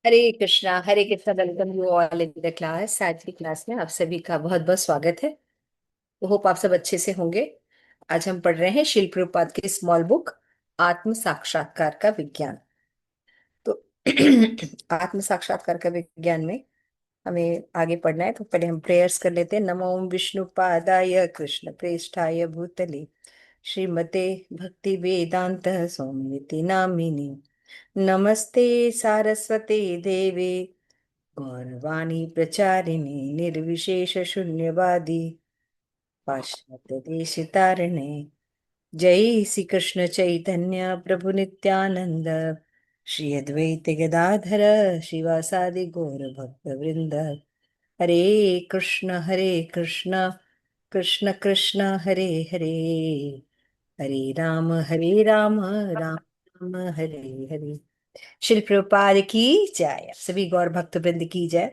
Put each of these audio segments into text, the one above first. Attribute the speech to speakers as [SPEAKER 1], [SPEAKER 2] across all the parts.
[SPEAKER 1] Hare Krishna. Welcome you all in the class. आज की class में आप सभी का बहुत बहुत स्वागत है। होप आप सब अच्छे से होंगे। आज हम पढ़ रहे हैं शिल प्रभुपाद की स्मॉल बुक आत्म साक्षात्कार का विज्ञान। तो आत्म साक्षात्कार का विज्ञान में हमें आगे पढ़ना है, तो पहले हम प्रेयर्स कर लेते हैं। नमो विष्णु पादाय कृष्ण प्रेष्ठाय भूतले श्रीमते भक्ति वेदांत स्वामिति नामिनी नमस्ते सारस्वते देवे गौरवाणी प्रचारिणे निर्विशेष शून्यवादी पाश्चात्य देश तारिणे। जय श्री कृष्ण चैतन्य प्रभु नित्यानंद श्री अद्वैत गदाधर शिवासादि गौर भक्त वृंद। हरे कृष्ण कृष्ण कृष्ण हरे हरे, हरे राम राम राम हरे हरे। शिल प्रभुपाद की जय। आप सभी गौर भक्त वृंद की जय।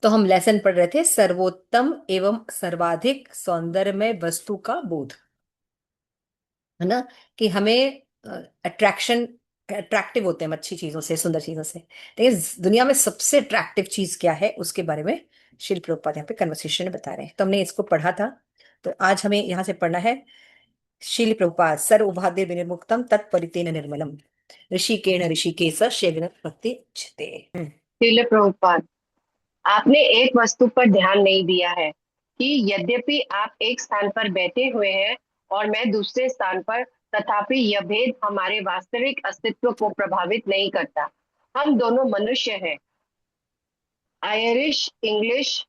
[SPEAKER 1] तो हम लेसन पढ़ रहे थे सर्वोत्तम एवं सर्वाधिक सौंदर्यमय वस्तु का बोध, है ना। कि हमें अट्रैक्शन अट्रैक्टिव होते हैं हम अच्छी चीजों से, सुंदर चीजों से। लेकिन दुनिया में सबसे अट्रैक्टिव चीज क्या है उसके बारे में शिल प्रभुपाद यहाँ पे कन्वर्सेशन में बता रहे हैं। तो हमने इसको पढ़ा था, तो आज हमें यहाँ से पढ़ना है। शिल प्रभुपाद सर्वोपाधि विनिर्मुक्तम तत्परितेन निर्मलम ऋषिकेण ऋषिकेश शेविन भक्ति उच्यते।
[SPEAKER 2] श्रील प्रभुपाद, आपने एक वस्तु पर ध्यान नहीं दिया है कि यद्यपि आप एक स्थान पर बैठे हुए हैं और मैं दूसरे स्थान पर, तथापि यह भेद हमारे वास्तविक अस्तित्व को प्रभावित नहीं करता। हम दोनों मनुष्य हैं। आयरिश, इंग्लिश,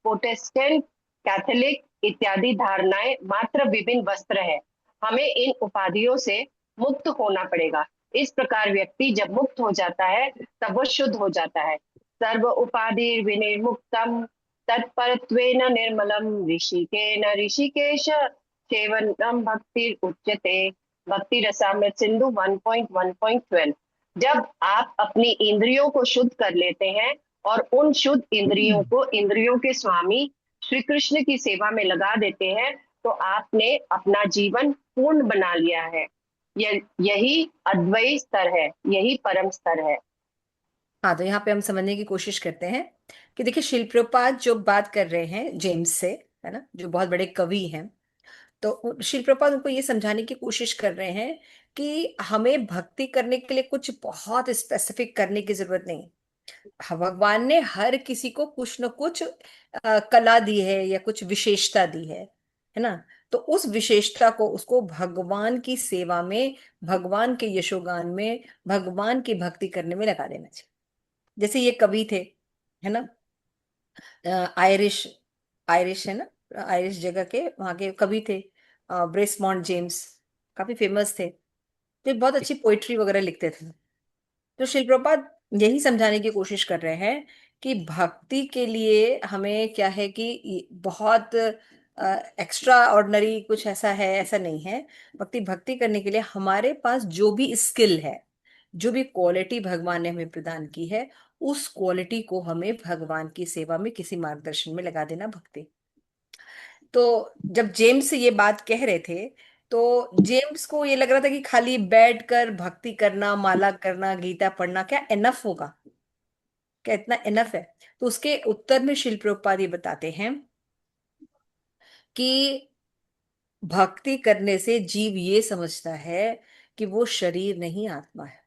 [SPEAKER 2] प्रोटेस्टेंट, कैथोलिक इत्यादि धारणाएं मात्र विभिन्न वस्त्र है। हमें इन उपाधियों से मुक्त होना पड़ेगा। इस प्रकार व्यक्ति जब मुक्त हो जाता है तब वो शुद्ध हो जाता है। सर्व उपाधि विनिर्मुक्तम तत्परत्वेन निर्मलम ऋषिकेन ऋषिकेश सेवनम भक्ति उच्यते। भक्ति रसामृत सिंधु 1.1.12। जब आप अपनी इंद्रियों को शुद्ध कर लेते हैं और उन शुद्ध इंद्रियों को इंद्रियों के स्वामी श्री कृष्ण की सेवा में लगा देते हैं तो आपने अपना जीवन पूर्ण बना लिया है। यही अद्वैत स्तर है, यही परम स्तर है।
[SPEAKER 1] हाँ, तो यहाँ पे हम समझने की कोशिश करते हैं कि देखिए शिल प्रभुपाद जो बात कर रहे हैं जेम्स से, है ना, जो बहुत बड़े कवि हैं। तो शिल प्रभुपाद उनको ये समझाने की कोशिश कर रहे हैं कि हमें भक्ति करने के लिए कुछ बहुत स्पेसिफिक करने की जरूरत नहीं। भगवान ने हर किसी को कुछ न कुछ कला दी है या कुछ विशेषता दी है ना। तो उस विशेषता को उसको भगवान की सेवा में, भगवान के यशोगान में, भगवान की भक्ति करने में लगा देना चाहिए। जैसे ये कवि थे, है ना, आयरिश आयरिश है ना, आयरिश जगह के वहां के कवि थे। ब्रेसमॉन्ट जेम्स काफी फेमस थे, तो बहुत अच्छी पोइट्री वगैरह लिखते थे। तो शिल प्रभुपाद यही समझाने की कोशिश कर रहे हैं कि भक्ति के लिए हमें क्या है कि बहुत एक्स्ट्रा ऑर्डिनरी कुछ ऐसा है, ऐसा नहीं है। भक्ति भक्ति करने के लिए हमारे पास जो भी स्किल है, जो भी क्वालिटी भगवान ने हमें प्रदान की है, उस क्वालिटी को हमें भगवान की सेवा में किसी मार्गदर्शन में लगा देना भक्ति। तो जब जेम्स ये बात कह रहे थे, तो जेम्स को ये लग रहा था कि खाली बैठकर भक्ति करना, माला करना, गीता पढ़ना क्या इनफ होगा, क्या इतना इनफ है। तो उसके उत्तर में शिल प्रभुपाद ये बताते हैं कि भक्ति करने से जीव ये समझता है कि वो शरीर नहीं आत्मा है।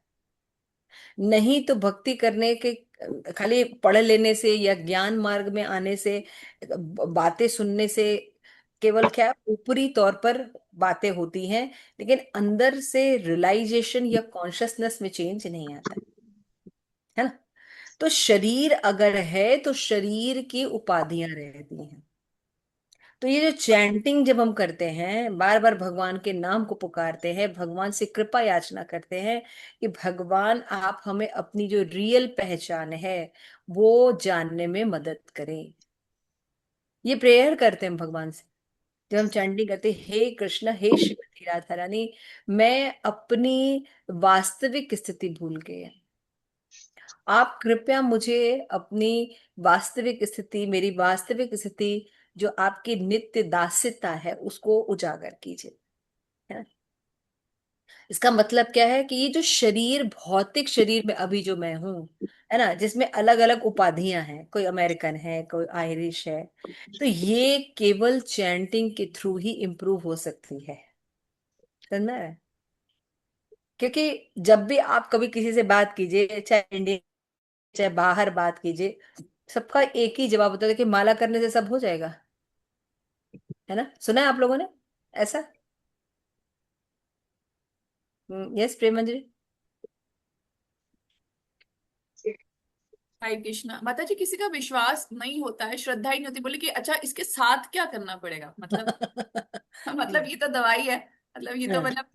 [SPEAKER 1] नहीं तो भक्ति करने के खाली पढ़ लेने से या ज्ञान मार्ग में आने से, बातें सुनने से केवल क्या ऊपरी तौर पर बातें होती हैं, लेकिन अंदर से रियलाइजेशन या कॉन्शसनेस में चेंज नहीं आता, है ना। तो शरीर अगर है तो शरीर की उपाधियां रहती हैं। तो ये जो चैंटिंग जब हम करते हैं, बार बार भगवान के नाम को पुकारते हैं, भगवान से कृपा याचना करते हैं कि भगवान आप हमें अपनी जो रियल पहचान है वो जानने में मदद करें। ये प्रेयर करते हैं हम भगवान से जब हम चैंटिंग करते हैं, हे कृष्ण हे श्रीमती राधा रानी, मैं अपनी वास्तविक स्थिति भूल गई। आप कृपया मुझे अपनी वास्तविक स्थिति, मेरी वास्तविक स्थिति जो आपकी नित्य दास्यता है उसको उजागर कीजिए, है ना। इसका मतलब क्या है कि ये जो शरीर, भौतिक शरीर में अभी जो मैं हूं, है ना, जिसमें अलग अलग उपाधियां हैं, कोई अमेरिकन है, कोई आयरिश है, तो ये केवल चैंटिंग के थ्रू ही इम्प्रूव हो सकती है। समझ रहे हैं? क्योंकि जब भी आप कभी किसी से बात कीजिए, चाहे इंडिया, चाहे बाहर बात कीजिए, सबका एक ही जवाब होता है कि माला करने से सब हो जाएगा। है ना, सुना है आप लोगों ने ऐसा? यस प्रेम।
[SPEAKER 3] हरे कृष्णा माता जी, किसी का विश्वास नहीं होता है, श्रद्धा ही नहीं होती, बोले कि अच्छा इसके साथ क्या करना पड़ेगा, मतलब मतलब ये तो दवाई है, मतलब ये तो
[SPEAKER 1] हाँ,
[SPEAKER 3] मतलब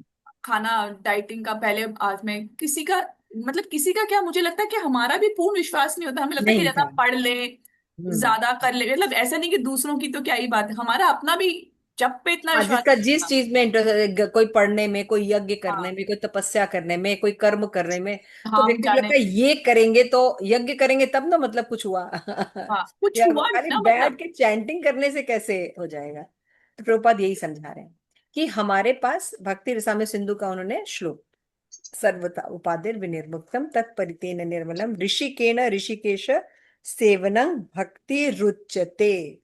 [SPEAKER 3] खाना डाइटिंग का पहले आज में किसी का, मतलब किसी का क्या, मुझे लगता है कि हमारा भी पूर्ण विश्वास नहीं होता, हमें लगता है कि
[SPEAKER 1] नहीं
[SPEAKER 3] ज्यादा
[SPEAKER 1] होता।
[SPEAKER 3] पढ़ ले,
[SPEAKER 1] हम्म।
[SPEAKER 3] ज्यादा कर ले, मतलब ऐसा नहीं कि दूसरों की तो क्या ही बात है, हमारा अपना भी जब पे इतना
[SPEAKER 1] हाँ,
[SPEAKER 3] विश्वास
[SPEAKER 1] जिसका
[SPEAKER 3] नहीं
[SPEAKER 1] जिस
[SPEAKER 3] होता।
[SPEAKER 1] चीज में इंटरेस्ट है, कोई पढ़ने में, कोई यज्ञ करने
[SPEAKER 3] हाँ
[SPEAKER 1] में, कोई तपस्या करने में, कोई कर्म करने में, तो
[SPEAKER 3] धाम
[SPEAKER 1] व्यक्ति को
[SPEAKER 3] जाने
[SPEAKER 1] लगता है
[SPEAKER 3] में,
[SPEAKER 1] ये करेंगे तो, यज्ञ करेंगे तब ना, मतलब कुछ हुआ।
[SPEAKER 3] हाँ कुछ
[SPEAKER 1] या
[SPEAKER 3] हुआ
[SPEAKER 1] खाली
[SPEAKER 3] ना
[SPEAKER 1] बैठ
[SPEAKER 3] मतलब।
[SPEAKER 1] के चैंटिंग करने से कैसे हो जाएगा? तो प्रभुपाद यही समझा रहे हैं कि हमारे पास भक्ति रसामृत सिंधु का उन्होंने श्लोक, सर्वथा उपादेर विनिर्मुक्तम तत्परितेन निर्मलम ऋषिकेन ऋषिकेश सेवनं भक्ति रुच्यते।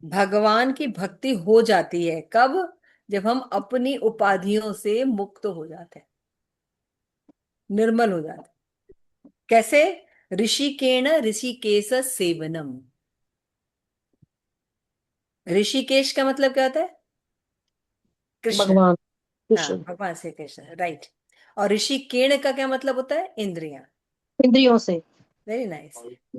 [SPEAKER 1] भगवान की भक्ति हो जाती है कब? जब हम अपनी उपाधियों से मुक्त हो जाते हैं, निर्मल हो जाते हैं। कैसे? ऋषिकेण ऋषिकेश सेवनम। ऋषिकेश का मतलब क्या होता है? कृष्ण।
[SPEAKER 2] भगवान
[SPEAKER 1] हाँ,
[SPEAKER 2] कृष्ण।
[SPEAKER 1] भगवान श्री कृष्ण, राइट। और ऋषिकेण का क्या मतलब होता है? इंद्रियां।
[SPEAKER 2] इंद्रियों से।
[SPEAKER 1] Very nice.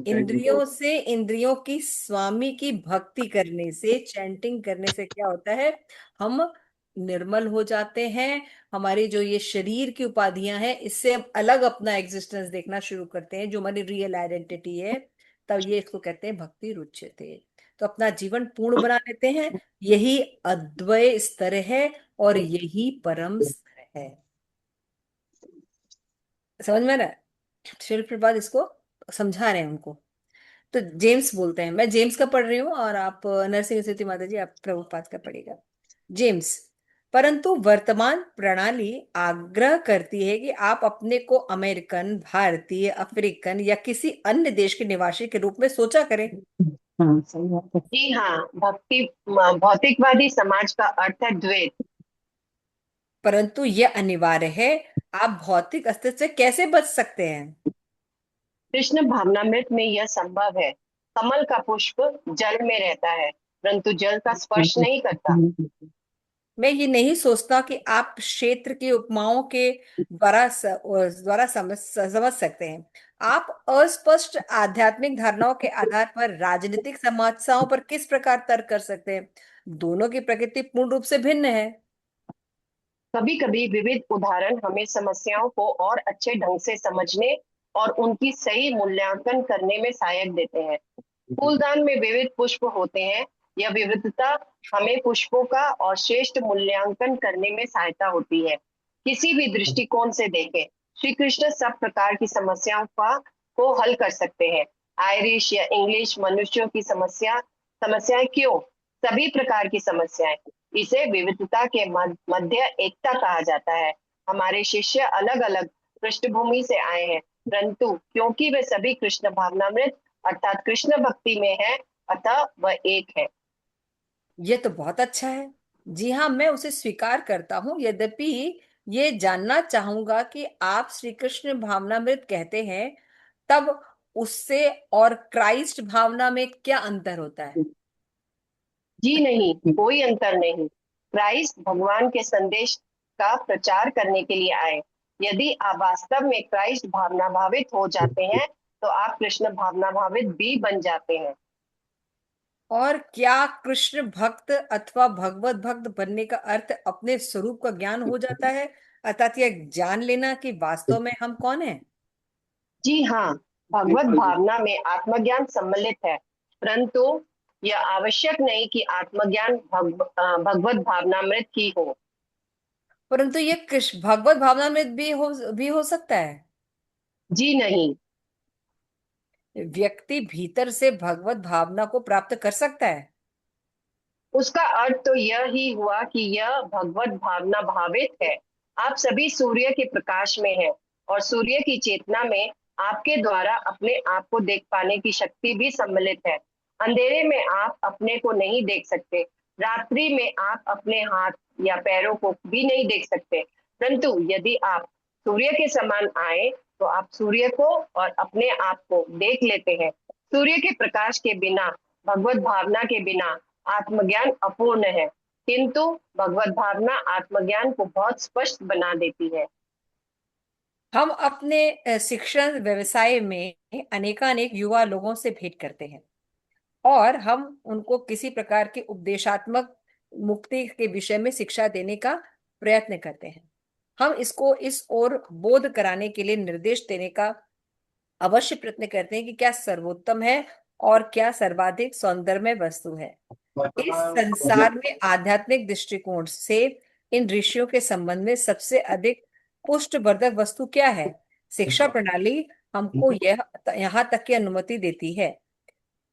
[SPEAKER 1] इंद्रियों से, इंद्रियों की स्वामी की भक्ति करने से, चैंटिंग करने से क्या होता है? हम निर्मल हो जाते हैं। हमारी जो ये शरीर की उपाधियां हैं, इससे हम अलग अपना एग्जिस्टेंस देखना शुरू करते हैं, जो हमारी रियल आइडेंटिटी है। तब ये इसको कहते हैं भक्ति रुच्यते। तो अपना जीवन पूर्ण बना लेते हैं। यही अद्वय स्तर है, और यही परम स्तर है। समझ में आ रहा है? शिल प्रपात इसको समझा रहे हैं उनको। तो जेम्स बोलते हैं, मैं जेम्स का पढ़ रही हूँ, और आप नरसिंह सती माता जी, आप प्रभुपाद का पढ़िएगा। जेम्स: परंतु वर्तमान प्रणाली आग्रह करती है कि आप अपने को अमेरिकन, भारतीय, अफ्रीकन या किसी अन्य देश के निवासी के रूप में सोचा करें।
[SPEAKER 2] हाँ सही बात है। जी हाँ, भौतिकवादी समाज का अर्थ है द्वैत।
[SPEAKER 1] परंतु यह अनिवार्य है। आप भौतिक अस्तित्व से कैसे बच सकते हैं?
[SPEAKER 2] कृष्ण भावनामृत में यह संभव है। कमल का पुष्प जल में रहता है, परंतु जल का स्पर्श नहीं करता।
[SPEAKER 1] मैं ये नहीं सोचता कि आप क्षेत्र की उपमाओं के द्वारा समझ सकते हैं। आप अस्पष्ट आध्यात्मिक धारणाओं के आधार पर राजनीतिक समस्याओं पर किस प्रकार तर्क कर सकते हैं? दोनों की प्रकृति पूर्ण रूप से भिन्न है।
[SPEAKER 2] कभी कभी विविध उदाहरण हमें समस्याओं को और अच्छे ढंग से समझने और उनकी सही मूल्यांकन करने में सहायक देते हैं। फूलदान में विविध पुष्प होते हैं। यह विविधता हमें पुष्पों का और श्रेष्ठ मूल्यांकन करने में सहायता होती है। किसी भी दृष्टिकोण से देखें, श्री कृष्ण सब प्रकार की समस्याओं का को हल कर सकते हैं। आयरिश या इंग्लिश मनुष्यों की समस्याएं क्यों, सभी प्रकार की समस्याएं। इसे विविधता के मध्य एकता कहा जाता है। हमारे शिष्य अलग अलग पृष्ठभूमि से आए हैं, परंतु क्योंकि वे सभी कृष्ण भावनामृत अर्थात कृष्ण भक्ति में है, अतः वह एक है।
[SPEAKER 1] ये तो बहुत अच्छा है। जी हाँ, मैं उसे स्वीकार करता हूँ, यद्यपि ये जानना चाहूंगा कि आप श्री कृष्ण भावनामृत कहते हैं, तब उससे और क्राइस्ट भावना में क्या अंतर होता है?
[SPEAKER 2] जी नहीं, कोई अंतर नहीं। क्राइस्ट भगवान के संदेश का प्रचार करने के लिए आए। यदि आप वास्तव में क्राइस्ट भावना भावित हो जाते हैं, तो आप कृष्ण भावना भावित भी बन जाते हैं।
[SPEAKER 1] और क्या कृष्ण भक्त अथवा भगवत भक्त बनने का अर्थ अपने स्वरूप का ज्ञान हो जाता है, अर्थात यह जान लेना कि वास्तव में हम कौन हैं?
[SPEAKER 2] जी हाँ, भगवत भावना में आत्मज्ञान सम्मिलित है, परंतु यह आवश्यक नहीं कि आत्मज्ञान भगवत भावनामृत ही हो।
[SPEAKER 1] परंतु ये कृष्ण भगवत भावना में भी हो सकता है।
[SPEAKER 2] जी नहीं।
[SPEAKER 1] व्यक्ति भीतर से भगवत भावना को प्राप्त कर सकता है।
[SPEAKER 2] उसका अर्थ तो यह ही हुआ कि यह भगवत भावना भावित है। आप सभी सूर्य के प्रकाश में हैं और सूर्य की चेतना में आपके द्वारा अपने आप को देख पाने की शक्ति भी सम्मिलित है। अंधेरे में आप अपने को नहीं देख सकते, रात्रि में आप अपने हाथ या पैरों को भी नहीं देख सकते, परंतु यदि आप सूर्य के समान आए तो आप सूर्य को और अपने आप को देख लेते हैं। सूर्य के प्रकाश के बिना, भगवत भावना के बिना आत्मज्ञान अपूर्ण है, किंतु भगवत भावना आत्मज्ञान को बहुत स्पष्ट बना देती है।
[SPEAKER 1] हम अपने शिक्षण व्यवसाय में अनेकानेक युवा लोगों से भेंट करते हैं और हम उनको किसी प्रकार के उपदेशात्मक मुक्ति के विषय में शिक्षा देने का प्रयत्न करते हैं। हम इसको इस ओर बोध कराने के लिए निर्देश देने का अवश्य प्रयत्न करते हैं कि क्या सर्वोत्तम है और क्या सर्वाधिक सौंदर्यमय वस्तु है। इस संसार में आध्यात्मिक दृष्टिकोण से इन ऋषियों के संबंध में सबसे अधिक पुष्टवर्धक वस्तु क्या है? शिक्षा प्रणाली हमको यह यहाँ तक की अनुमति देती है।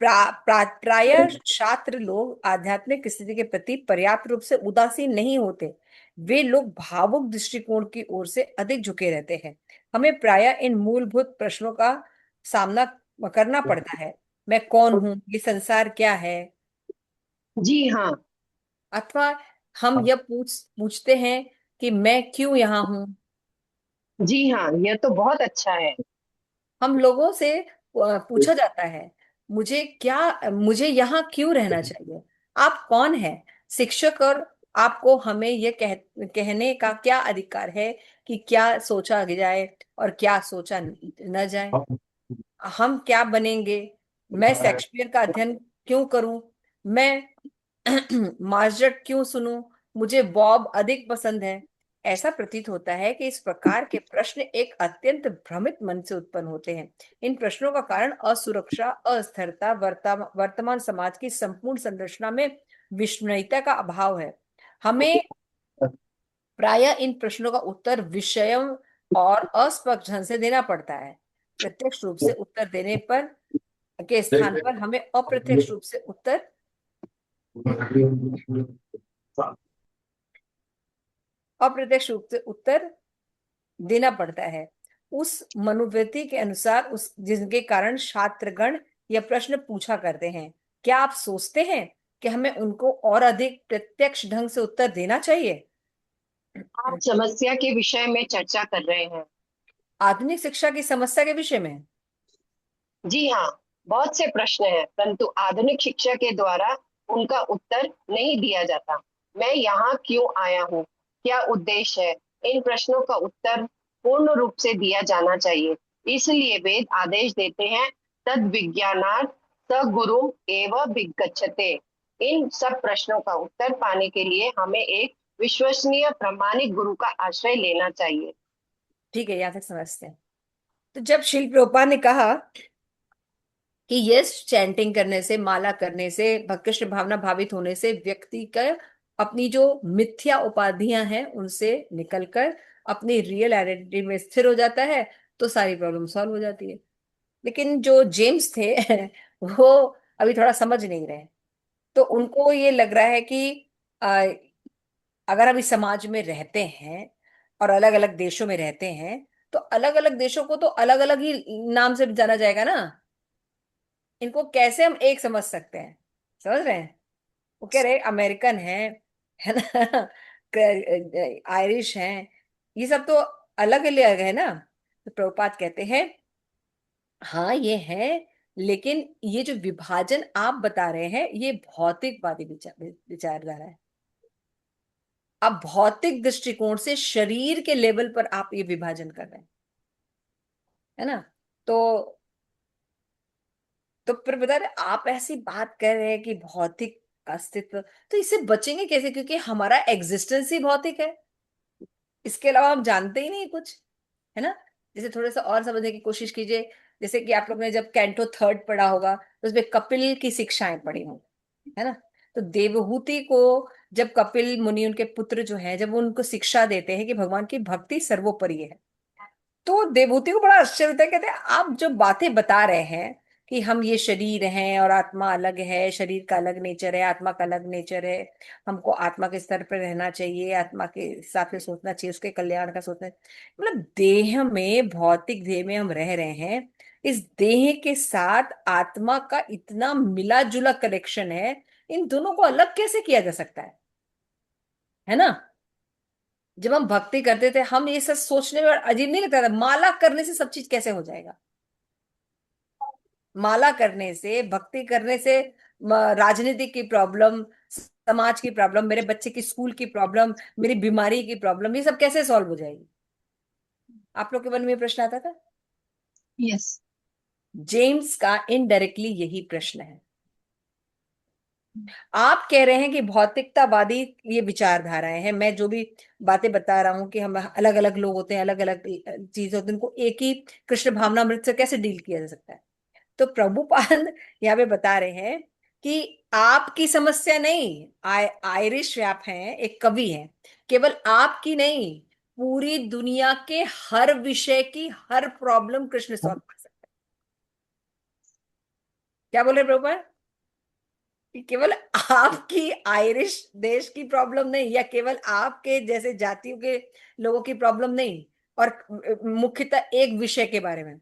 [SPEAKER 1] प्राय छात्र लोग आध्यात्मिक स्थिति के प्रति पर्याप्त रूप से उदासीन नहीं होते। वे लोग भावुक दृष्टिकोण की ओर से अधिक झुके रहते हैं। हमें प्राय इन मूलभूत प्रश्नों का सामना करना पड़ता है। मैं कौन हूँ? ये संसार क्या है?
[SPEAKER 2] जी हाँ।
[SPEAKER 1] अथवा हम यह पूछते हैं कि मैं क्यों यहाँ हूँ?
[SPEAKER 2] जी हाँ, यह तो बहुत अच्छा है।
[SPEAKER 1] हम लोगों से पूछा जाता है, मुझे यहाँ क्यों रहना चाहिए? आप कौन है? शिक्षक और आपको हमें यह कहने का क्या अधिकार है कि क्या सोचा जाए और क्या सोचा न जाए? हम क्या बनेंगे? मैं शेक्सपियर का अध्ययन क्यों करूं? मैं मार्जट क्यों सुनूं? मुझे बॉब अधिक पसंद है। ऐसा प्रतीत होता है कि इस प्रकार के प्रश्न एक अत्यंत भ्रमित मन से उत्पन्न होते हैं। इन प्रश्नों का कारण असुरक्षा, अस्थिरता, वर्तमान समाज की संपूर्ण संरचना में विस्मयता का अभाव है। हमें प्राय इन प्रश्नों का उत्तर विषय और अस्पष्ट ढंग से देना पड़ता है। प्रत्यक्ष रूप से उत्तर देने पर के स्थान पर हमें अप्रत्यक्ष रूप से उत्तर देना पड़ता है उस मनोवृत्ति के अनुसार, उस जिनके कारण छात्रगण यह प्रश्न पूछा करते हैं। क्या आप सोचते हैं कि हमें उनको और अधिक प्रत्यक्ष ढंग से उत्तर देना चाहिए?
[SPEAKER 2] आप समस्या के विषय में चर्चा कर रहे हैं।
[SPEAKER 1] आधुनिक शिक्षा की समस्या के विषय में?
[SPEAKER 2] जी हाँ, बहुत से प्रश्न हैं, परंतु आधुनिक शिक्षा के द्वारा उनका उत्तर नहीं दिया जाता। मैं यहाँ क्यों आया हूँ, क्या उद्देश्य है, इन प्रश्नों का उत्तर पूर्ण रूप से दिया जाना चाहिए। इसलिए वेद आदेश देते हैं, तद विज्ञानार्थ स गुरु एव विगच्छते। इन सब प्रश्नों का उत्तर पाने के लिए हमें एक विश्वसनीय प्रामाणिक गुरु का आश्रय लेना चाहिए।
[SPEAKER 1] ठीक है, यहां तक समझते हैं। तो जब शिल प्रोपा ने कहा कि यस चैंटिंग करने से, माला करने से, कृष्ण भावना भावित होने से व्यक्ति का अपनी जो मिथ्या उपाधियां हैं उनसे निकलकर अपनी रियल आइडेंटिटी में स्थिर हो जाता है, तो सारी प्रॉब्लम सॉल्व हो जाती है। लेकिन जो जेम्स थे वो अभी थोड़ा समझ नहीं रहे। तो उनको ये लग रहा है कि अ, अगर हम इस समाज में रहते हैं और अलग अलग देशों में रहते हैं, तो अलग अलग देशों को तो अलग अलग ही नाम से जाना जाएगा ना। इनको कैसे हम एक समझ सकते हैं? समझ रहे हैं? वो कह रहे अमेरिकन है ना, आयरिश हैं, ये सब तो अलग अलग है ना। तो प्रभुपाद कहते हैं हाँ ये है, लेकिन ये जो विभाजन आप बता रहे हैं ये भौतिकवादी विचारधारा है। आप भौतिक दृष्टिकोण से शरीर के लेवल पर आप ये विभाजन कर रहे हैं, है ना। तो फिर बता रहे आप ऐसी बात कर रहे हैं कि भौतिक अस्तित्व, तो इससे बचेंगे कैसे? क्योंकि हमारा एग्जिस्टेंस ही भौतिक है, इसके अलावा हम जानते ही नहीं कुछ, है ना। जैसे थोड़ा सा और समझने की कोशिश कीजिए। जैसे कि आप लोग ने जब कैंटो थर्ड पढ़ा होगा तो उसमें कपिल की शिक्षाएं पढ़ी होंगी, है ना। तो देवहूति को जब कपिल मुनि, उनके पुत्र जो हैं, जब वो उनको शिक्षा देते हैं कि भगवान की भक्ति सर्वोपरि है, तो देवहूति को बड़ा आश्चर्य होता है। कहते हैं आप जो बातें बता रहे हैं कि हम ये शरीर हैं और आत्मा अलग है, शरीर का अलग नेचर है, आत्मा का अलग नेचर है, हमको आत्मा के स्तर पर रहना चाहिए, आत्मा के हिसाब से सोचना चाहिए, उसके कल्याण का सोचना, मतलब देह में, भौतिक देह में हम रह रहे हैं, इस देह के साथ आत्मा का इतना मिला जुला कनेक्शन है, इन दोनों को अलग कैसे किया जा सकता है ना? जब हम भक्ति करते थे, हम ये सब सोचने में अजीब नहीं लगता था, माला करने से सब चीज कैसे हो जाएगा? माला करने से, भक्ति करने से राजनीति की प्रॉब्लम, समाज की प्रॉब्लम, मेरे बच्चे की स्कूल की प्रॉब्लम, मेरी बीमारी की प्रॉब्लम, ये सब कैसे सॉल्व हो जाएगी? आप लोग के मन में ये प्रश्न आता था?
[SPEAKER 3] यस।
[SPEAKER 1] जेम्स का इनडायरेक्टली यही प्रश्न है। आप कह रहे हैं कि भौतिकतावादी ये विचारधाराएं हैं, मैं जो भी बातें बता रहा हूं कि हम अलग अलग लोग होते हैं, अलग अलग चीज होती है, उनको एक ही कृष्ण भावनामृत से कैसे डील किया जा सकता है? तो प्रभुपाद यहाँ पे बता रहे हैं कि आपकी समस्या नहीं, आयरिश व्याप हैं, एक कवि हैं, केवल आपकी नहीं, पूरी दुनिया के हर विषय की हर प्रॉब्लम कृष्ण सॉल्व कर सकते हैं। क्या बोले प्रभुपाद? कि केवल आपकी आयरिश देश की प्रॉब्लम नहीं, या केवल आपके जैसे जातियों के लोगों की प्रॉब्लम नहीं, और मुख्यतः एक विषय के बारे में,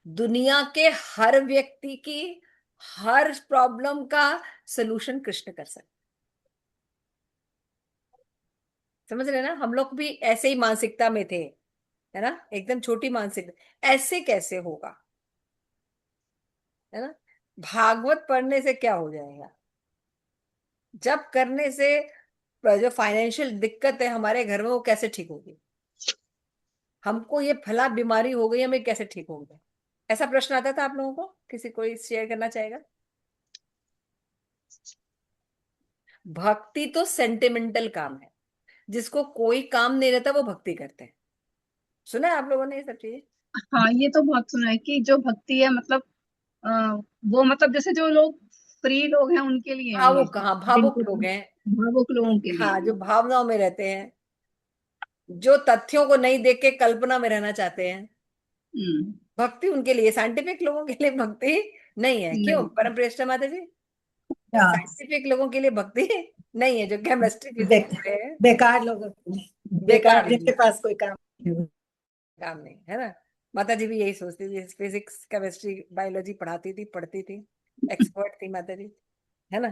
[SPEAKER 1] दुनिया के हर व्यक्ति की हर प्रॉब्लम का सलूशन कृष्ण कर सकते। समझ रहे ना? हम लोग भी ऐसे ही मानसिकता में थे, है ना, एकदम छोटी मानसिकता, ऐसे कैसे होगा, है ना? भागवत पढ़ने से क्या हो जाएगा? जब करने से जो फाइनेंशियल दिक्कत है हमारे घर में, वो कैसे ठीक होगी? हमको ये फला बीमारी हो गई, हमें कैसे ठीक होगा? ऐसा प्रश्न आता था आप लोगों को? किसी कोई शेयर करना चाहेगा? भक्ति तो सेंटिमेंटल काम है, जिसको कोई काम नहीं रहता वो भक्ति करते हैं। सुना है आप लोगों ने ये सब चीजें?
[SPEAKER 3] हाँ, ये तो बहुत सुना है कि जो भक्ति है मतलब अ, वो मतलब जैसे जो लोग फ्री लोग हैं उनके लिए है ये,
[SPEAKER 1] भावुक, हाँ, भावुक
[SPEAKER 3] जिनको
[SPEAKER 1] लोग हैं।
[SPEAKER 3] भावुक लोगों के लिए
[SPEAKER 1] हाँ,
[SPEAKER 3] है
[SPEAKER 1] जो
[SPEAKER 3] ये।
[SPEAKER 1] भावनाओं में रहते हैं, जो तथ्यों को नहीं देख के कल्पना में रहना चाहते हैं,
[SPEAKER 3] हम्म।
[SPEAKER 1] भक्ति उनके लिए। साइंटिफिक लोगों के लिए भक्ति नहीं है। क्यों,
[SPEAKER 3] नहीं।
[SPEAKER 1] परम श्रेष्ठ माता जी?
[SPEAKER 2] हाँ,
[SPEAKER 1] साइंटिफिक लोगों के लिए भक्ति नहीं है, जो केमिस्ट्री
[SPEAKER 2] बे,
[SPEAKER 1] फिजिक्स पढ़े हैं।
[SPEAKER 2] बेकार लोगों के लिए, बेकार
[SPEAKER 1] बेकार
[SPEAKER 2] जिनके
[SPEAKER 1] लोग,
[SPEAKER 2] पास कोई काम नहीं।
[SPEAKER 1] काम नहीं है ना। माता जी भी यही सोचती थी, फिजिक्स केमिस्ट्री बायोलॉजी पढ़ाती थी, पढ़ती थी, एक्सपर्ट थी माता जी, है ना?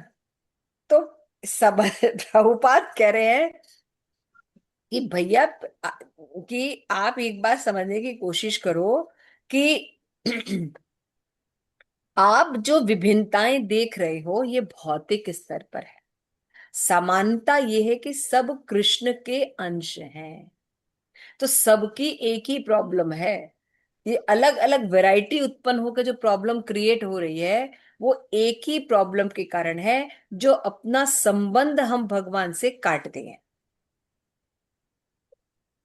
[SPEAKER 1] तो सब प्रभुपाद कह रहे हैं कि भैया, कि आप एक बात समझने की कोशिश करो कि आप जो विभिन्नताएं देख रहे हो, ये भौतिक स्तर पर है। समानता ये है कि सब कृष्ण के अंश हैं, तो सबकी एक ही प्रॉब्लम है। ये अलग अलग वैरायटी उत्पन्न होकर जो प्रॉब्लम क्रिएट हो रही है, वो एक ही प्रॉब्लम के कारण है, जो अपना संबंध हम भगवान से काटते हैं।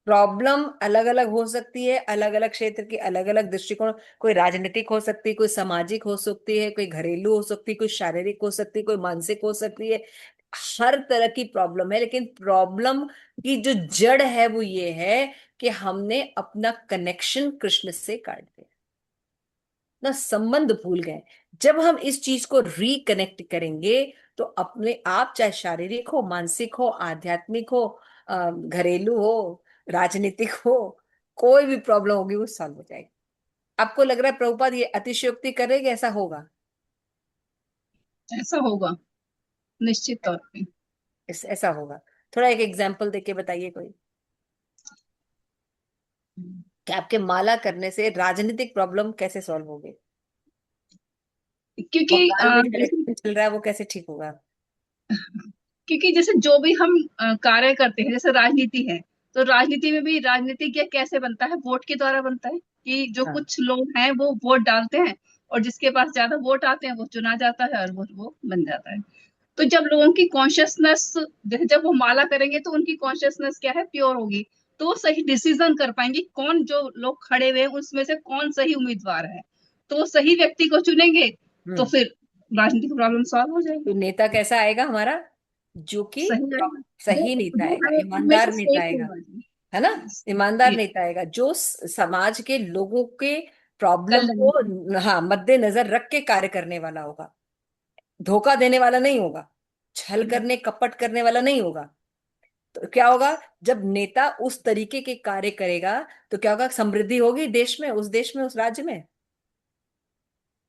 [SPEAKER 1] प्रॉब्लम अलग अलग हो सकती है, अलग अलग क्षेत्र की अलग अलग दृष्टिकोण, कोई राजनीतिक हो सकती है, कोई सामाजिक हो सकती है, कोई घरेलू हो सकती है, कोई शारीरिक हो सकती है, कोई मानसिक हो सकती है। हर तरह की प्रॉब्लम है, लेकिन प्रॉब्लम की जो जड़ है वो ये है कि हमने अपना कनेक्शन कृष्ण से काट दिया ना, संबंध भूल गए। जब हम इस चीज को रिकनेक्ट करेंगे, तो अपने आप, चाहे शारीरिक हो, मानसिक हो, आध्यात्मिक हो, घरेलू हो, राजनीतिक हो, कोई भी प्रॉब्लम होगी वो सॉल्व हो जाएगी। आपको लग रहा है प्रभुपाद ये अतिशयोक्ति करेंगे? ऐसा होगा?
[SPEAKER 3] ऐसा होगा, निश्चित तौर पे।
[SPEAKER 1] ऐसा होगा। थोड़ा एक एग्जाम्पल देके बताइए कोई, कि आपके माला करने से राजनीतिक प्रॉब्लम कैसे सॉल्व होगी?
[SPEAKER 3] क्योंकि
[SPEAKER 1] बंगाल में जो
[SPEAKER 3] जैसे
[SPEAKER 1] इलेक्शन चल रहा है वो कैसे ठीक होगा?
[SPEAKER 3] क्योंकि जैसे जो भी हम कार्य करते हैं, जैसे राजनीति है, तो राजनीति में भी राजनीतिज्ञ कैसे बनता है? वोट के द्वारा बनता है कि जो
[SPEAKER 1] हाँ।
[SPEAKER 3] कुछ लोग हैं वो वोट डालते हैं, और जिसके पास ज्यादा वोट आते हैं वो चुना जाता है और वो बन जाता है। तो जब लोगों की कॉन्शियसनेस, जैसे जब वो माला करेंगे तो उनकी कॉन्शियसनेस क्या है, प्योर होगी, तो वो सही डिसीजन कर पाएंगे कौन, जो लोग खड़े हुए हैं उसमें से कौन सही उम्मीदवार है, तो वो सही व्यक्ति को चुनेंगे। तो
[SPEAKER 1] हम्म।
[SPEAKER 3] फिर राजनीतिक प्रॉब्लम सॉल्व हो
[SPEAKER 1] तो
[SPEAKER 3] जाएगी।
[SPEAKER 1] नेता कैसा आएगा हमारा? जो कि
[SPEAKER 3] सही रहेगा,
[SPEAKER 1] सही नेता
[SPEAKER 3] जो
[SPEAKER 1] आएगा,
[SPEAKER 3] है हमेशा
[SPEAKER 1] ईमानदार नेता
[SPEAKER 3] सेफ
[SPEAKER 1] आएगा,
[SPEAKER 3] होगा जी।
[SPEAKER 1] है ना? ईमानदार
[SPEAKER 3] ये
[SPEAKER 1] नेता आएगा, जो समाज के लोगों के प्रॉब्लम
[SPEAKER 3] कल्याण।
[SPEAKER 1] को हाँ मद्देनजर रख के कार्य करने वाला होगा, धोखा देने वाला नहीं होगा, छल करने कपट करने वाला नहीं होगा। तो क्या होगा, जब नेता उस तरीके के कार्य करेगा तो क्या होगा, समृद्धि होगी देश में उस राज्य में,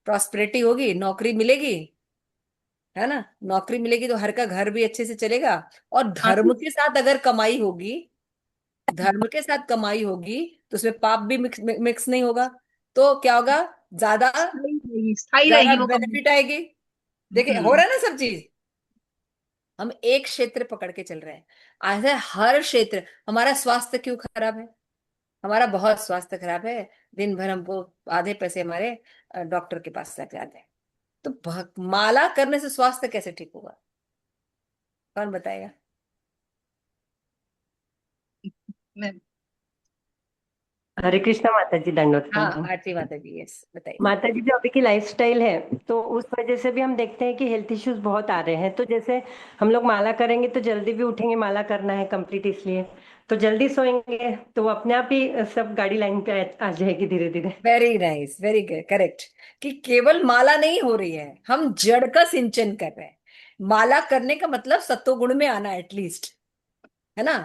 [SPEAKER 1] प्रॉस्पेरिटी होगी, नौकरी मिलेगी, है ना। नौकरी मिलेगी तो हर का घर भी अच्छे से चलेगा। और
[SPEAKER 3] हाँ
[SPEAKER 1] धर्म के साथ अगर कमाई होगी, धर्म के साथ कमाई होगी तो उसमें पाप भी मिक्स नहीं होगा। तो क्या होगा, ज्यादा
[SPEAKER 3] स्थायी
[SPEAKER 1] ज्यादा
[SPEAKER 3] रहेगी वो कम।
[SPEAKER 1] बेनिफिट आएगी। देखिए हो
[SPEAKER 3] हम्म।
[SPEAKER 1] रहा है ना सब चीज। हम एक क्षेत्र पकड़ के चल रहे हैं, ऐसे हर क्षेत्र। हमारा स्वास्थ्य क्यों खराब है, हमारा बहुत स्वास्थ्य खराब है। दिन भर हमको आधे पैसे हमारे डॉक्टर के पास लग जाते हैं। तो माला करने से स्वास्थ्य कैसे ठीक होगा, कौन बताएगा।
[SPEAKER 3] मैं
[SPEAKER 4] हरे कृष्णा माता जी, दंडवत
[SPEAKER 1] हाँ
[SPEAKER 4] प्रणाम।
[SPEAKER 1] आरती माता जी, यस बताइए।
[SPEAKER 4] माता जी, जो अभी की लाइफस्टाइल है, तो उस वजह से भी हम देखते हैं कि हेल्थ इश्यूज बहुत आ रहे हैं। तो जैसे हम लोग माला करेंगे तो जल्दी भी उठेंगे, माला करना है कंप्लीट, इसलिए तो जल्दी सोएंगे तो वो अपने आप ही सब गाड़ी लाइन पे आ जाएगी धीरे धीरे।
[SPEAKER 1] Very nice, very correct. कि केवल माला नहीं हो रही है, हम जड़ का सिंचन कर रहे हैं। माला करने का मतलब सत्वगुण में आना एटलीस्ट, है ना।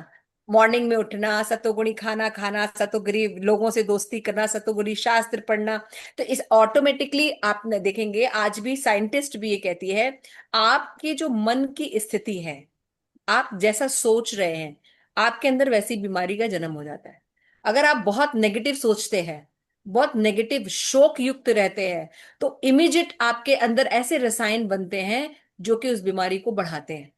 [SPEAKER 1] मॉर्निंग में उठना, सतोगुणी खाना खाना, सतोगुणी लोगों से दोस्ती करना, सतोगुणी शास्त्र पढ़ना। तो इस ऑटोमेटिकली आप न देखेंगे, आज भी साइंटिस्ट भी ये कहती है, आपकी जो मन की स्थिति है, आप जैसा सोच रहे हैं, आपके अंदर वैसी बीमारी का जन्म हो जाता है। अगर आप बहुत नेगेटिव सोचते हैं, बहुत नेगेटिव शोक युक्त रहते हैं, तो इमीडिएट आपके अंदर ऐसे रसायन बनते हैं जो कि उस बीमारी को बढ़ाते हैं।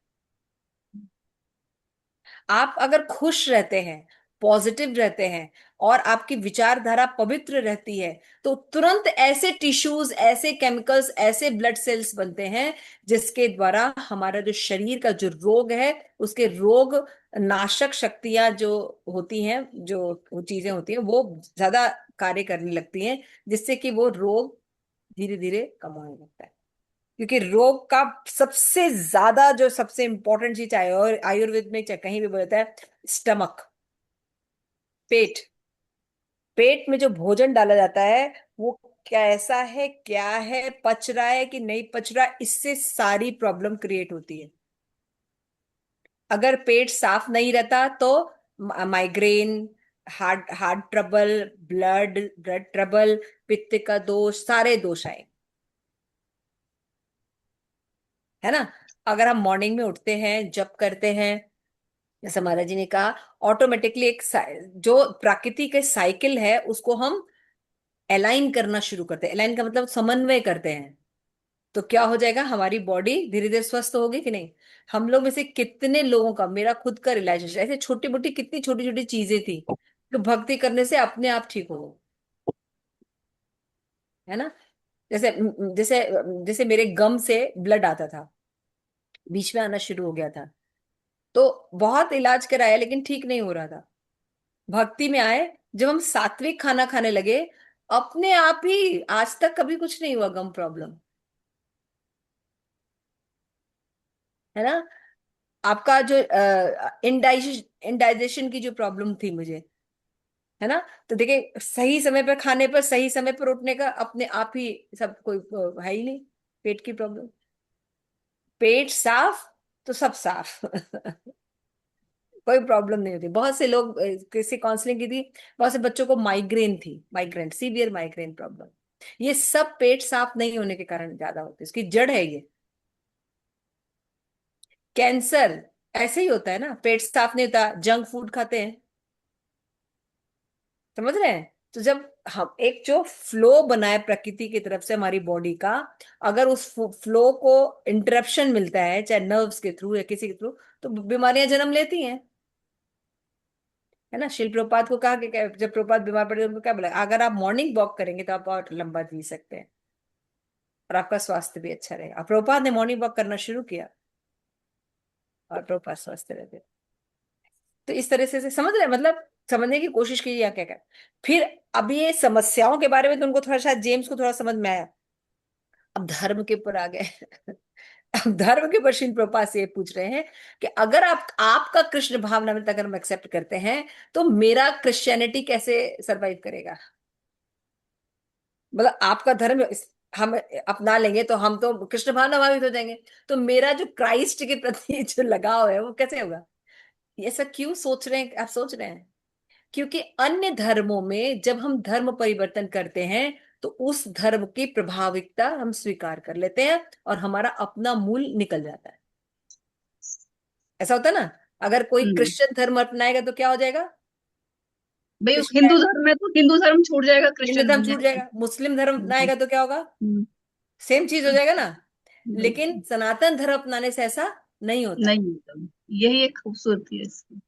[SPEAKER 1] आप अगर खुश रहते हैं, पॉजिटिव रहते हैं, और आपकी विचारधारा पवित्र रहती है, तो तुरंत ऐसे टिश्यूज, ऐसे केमिकल्स, ऐसे ब्लड सेल्स बनते हैं जिसके द्वारा हमारा जो शरीर का जो रोग है, उसके रोग नाशक शक्तियां जो होती हैं, जो वो चीजें होती हैं, वो ज्यादा कार्य करने लगती हैं, जिससे कि वो रोग धीरे धीरे कम होने लगता है। क्योंकि रोग का सबसे ज्यादा जो सबसे इंपॉर्टेंट चीज है, और आयुर्वेद में चाहे कहीं भी बोलता है, स्टमक, पेट। पेट में जो भोजन डाला जाता है वो कैसा है, क्या है, पच रहा है कि नहीं पच रहा, इससे सारी प्रॉब्लम क्रिएट होती है। अगर पेट साफ नहीं रहता तो migraine, heart heart trouble, blood blood trouble, पित्त का दोष, सारे दोष आए, है ना। अगर हम मॉर्निंग में उठते हैं, जप करते हैं, जैसे महाराज जी ने कहा, ऑटोमेटिकली एक जो प्रकृति के साइकिल है उसको हम अलाइन करना शुरू करते हैं। अलाइन का मतलब समन्वय करते हैं। तो क्या हो जाएगा, हमारी बॉडी धीरे धीरे स्वस्थ होगी कि नहीं। हम लोग में से कितने लोगों का, मेरा खुद का रियलाइजेशन, ऐसे छोटी मोटी कितनी छोटी छोटी चीजें थी तो भक्ति करने से अपने आप ठीक हो गई, है ना। जैसे जैसे जैसे मेरे गम से ब्लड आता था, बीच में आना शुरू हो गया था, तो बहुत इलाज कराया लेकिन ठीक नहीं हो रहा था। भक्ति में आए, जब हम सात्विक खाना खाने लगे, अपने आप ही, आज तक कभी कुछ नहीं हुआ गम प्रॉब्लम, है ना। आपका जो इंडाइजेशन की जो प्रॉब्लम थी मुझे, है ना। तो देखिए, सही समय पर खाने पर, सही समय पर उठने का अपने आप ही सब, कोई है ही नहीं पेट की प्रॉब्लम। पेट साफ तो सब साफ कोई प्रॉब्लम नहीं होती। बहुत से लोग किसी काउंसलिंग की थी, बहुत से बच्चों को माइग्रेन थी, माइग्रेन, सीवियर माइग्रेन प्रॉब्लम। ये सब पेट साफ नहीं होने के कारण ज्यादा होती है, इसकी जड़ है ये। कैंसर ऐसे ही होता है ना, पेट साफ नहीं होता, जंक फूड खाते हैं, समझ रहे हैं। तो जब हम एक जो फ्लो बना है प्रकृति की तरफ से हमारी बॉडी का, अगर उस फ्लो को इंटरप्शन मिलता है, चाहे नर्व्स के थ्रू या किसी के थ्रू, तो बीमारियां जन्म लेती हैं, है ना। शिल प्रपात को कहा कि जब प्रपात बीमार पड़े उनको क्या बोला, अगर आप मॉर्निंग वॉक करेंगे तो आप और लंबा जी सकते हैं और आपका स्वास्थ्य भी अच्छा रहेगा। और प्रपात ने मॉर्निंग वॉक करना शुरू किया और प्रपात स्वस्थ रहते। तो इस तरह से समझ रहे हैं? मतलब समझने की कोशिश कीजिए यहाँ क्या क्या। फिर अब ये समस्याओं के बारे में तो उनको थोड़ा, शायद जेम्स को थोड़ा समझ में आया। अब धर्म के ऊपर आ गए अब धर्म के ऊपर श्रील प्रभुपाद से ये पूछ रहे हैं कि अगर आप, आपका कृष्ण भावनामृत अगर हम एक्सेप्ट करते हैं, तो मेरा क्रिश्चियनिटी कैसे सरवाइव करेगा। मतलब आपका धर्म हम अपना लेंगे तो हम तो कृष्ण भावना भावित हो जाएंगे, तो मेरा जो क्राइस्ट के प्रति जो लगाव है वो कैसे होगा? ये ऐसा क्यों सोच रहे हैं आप? सोच रहे हैं क्योंकि अन्य धर्मों में जब हम धर्म परिवर्तन करते हैं तो उस धर्म की प्रभाविकता हम स्वीकार कर लेते हैं और हमारा अपना मूल निकल जाता है। ऐसा होता है ना, अगर कोई
[SPEAKER 3] हम्म।
[SPEAKER 1] क्रिश्चियन धर्म अपनाएगा तो क्या हो जाएगा?
[SPEAKER 3] भाई
[SPEAKER 1] क्रिश्चियन
[SPEAKER 3] हिंदू धर्म है तो हिंदू धर्म छूट जाएगा,
[SPEAKER 1] हिंदू
[SPEAKER 3] क्रिश्चियन
[SPEAKER 1] धर्म
[SPEAKER 3] बन
[SPEAKER 1] छूट
[SPEAKER 3] जाएगा।
[SPEAKER 1] जाएगा, मुस्लिम धर्म
[SPEAKER 3] हम्म,
[SPEAKER 1] अपनाएगा तो क्या होगा?
[SPEAKER 3] हम्म,
[SPEAKER 1] सेम चीज हो जाएगा ना। लेकिन
[SPEAKER 3] बिल्कुल।
[SPEAKER 1] सनातन धर्म अपनाने से ऐसा नहीं होता है।
[SPEAKER 3] नहीं होता। यही एक खूबसूरती है इसकी।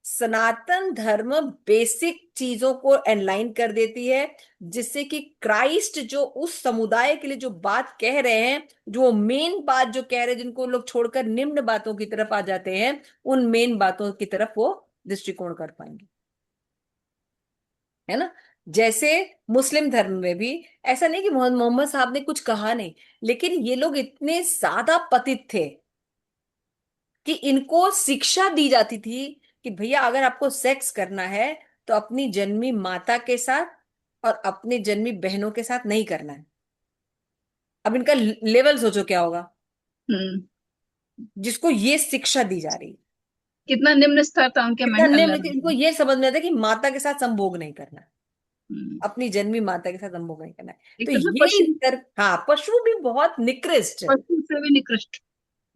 [SPEAKER 1] सनातन धर्म बेसिक चीजों को एनलाइन कर देती है, जिससे कि क्राइस्ट जो उस समुदाय के लिए जो बात कह रहे हैं, जो मेन बात जो कह रहे हैं, जिनको लोग छोड़कर निम्न बातों की तरफ आ जाते हैं, उन मेन बातों की तरफ वो दृष्टिकोण कर पाएंगे, है ना। जैसे मुस्लिम धर्म में भी ऐसा नहीं कि मोहम्मद साहब ने कुछ कहा नहीं, लेकिन ये लोग इतने ज्यादा पतित थे कि इनको शिक्षा दी जाती थी कि भैया अगर आपको सेक्स करना है तो अपनी जन्मी माता के साथ और अपनी जन्मी बहनों के साथ नहीं करना है। अब इनका लेवल सोचो क्या होगा,
[SPEAKER 3] हम्म।
[SPEAKER 1] जिसको ये शिक्षा दी जा रही है।
[SPEAKER 3] कितना निम्न स्तर था उनके
[SPEAKER 1] कितना
[SPEAKER 3] मेंटल
[SPEAKER 1] निम्न कि
[SPEAKER 3] लेवल
[SPEAKER 1] इनको
[SPEAKER 3] का।
[SPEAKER 1] ये समझ में आता है कि माता के साथ संभोग नहीं करना है,
[SPEAKER 3] हम्म।
[SPEAKER 1] अपनी जन्मी माता के साथ संभोग नहीं करना है।
[SPEAKER 3] एक
[SPEAKER 1] तो
[SPEAKER 3] तरह से
[SPEAKER 1] ये
[SPEAKER 3] पशु,
[SPEAKER 1] हाँ, पशु भी बहुत निकृष्ट,
[SPEAKER 3] पशु से भी निकृष्ट।